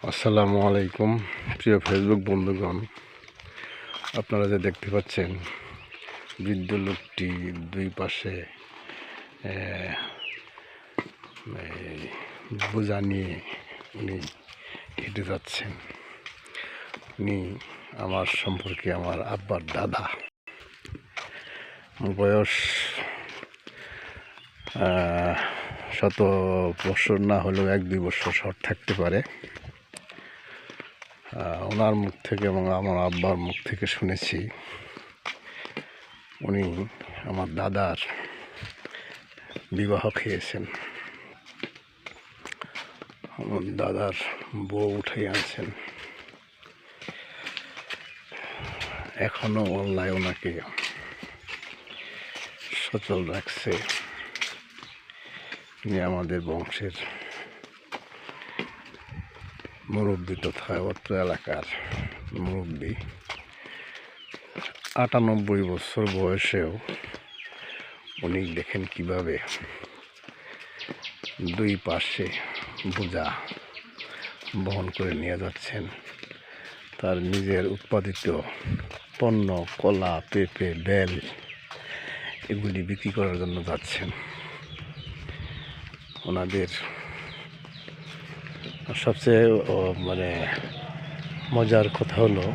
আসসালামু আলাইকুম প্রিয় ফেসবুক বন্ধুগণ, আপনারা যে দেখতে পাচ্ছেন বৃদ্ধ লোকটি দুই পাশে বোঝা নিয়ে উনি হেঁটে যাচ্ছেন। উনি আমার সম্পর্কে আমার আব্বার দাদা। বয়স শত বছর না হলেও 1-2 বছর শর্ট থাকতে পারে। ওনার মুখ থেকে এবং আমার আব্বার মুখ থেকে শুনেছি উনি আমার দাদার বিবাহ খেয়েছেন, আমার দাদার বউ উঠে আনছেন। এখনো অনলাইন ওনাকে সচল রাখছে। উনি আমাদের বংশের মুরব্বী তথা অত্র এলাকার মুরব্বী। 98 বছর বয়সেও উনি দেখেন কিভাবে দুই পাশে বোঝা বহন করে নিয়ে যাচ্ছেন। তার নিজের উৎপাদিত পণ্য কলা, পেঁপে, বেল এগুলি বিক্রি করার জন্য যাচ্ছেন। ওনাদের সবচেয়ে মজার কথা হলো,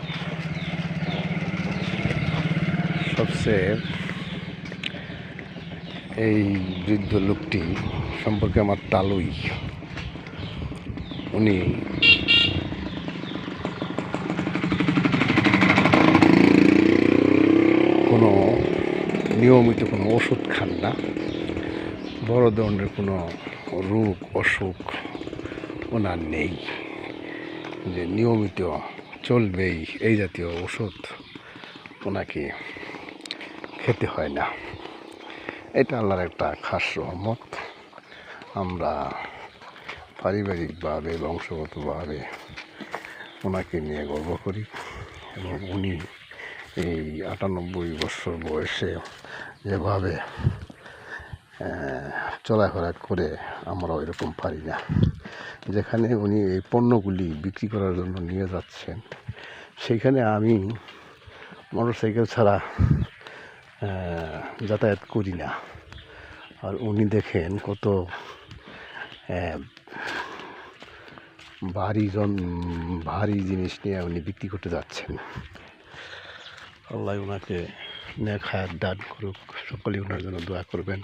এই বৃদ্ধ লোকটি সম্পর্কে আমার তালুই। উনি কোনো নিয়মিত কোনো ওষুধ খান না, বড় ধরনের কোনো রোগ অসুখ ওনার নেই যে নিয়মিত চলবেই এই জাতীয় ওষুধ ওনাকে খেতে হয় না। এটা আল্লাহর একটা খাস রহমত। আমরা পারিবারিকভাবে বংশগতভাবে ওনাকে নিয়ে গর্ব করি এবং উনি এই 98 বছর বয়সে যেভাবে চলাফেরা করে আমরা ওইরকম পারি না। যেখানে উনি এই পণ্যগুলি বিক্রি করার জন্য নিয়ে যাচ্ছেন, সেখানে আমি মোটরসাইকেল ছাড়া যাতায়াত করি না। আর উনি দেখেন কত ভারী জিনিস নিয়ে উনি বিক্রি করতে যাচ্ছেন। আল্লাহ ওনাকে নেক হায়াত দান করুক। সকলেই ওনার জন্য দোয়া করবেন।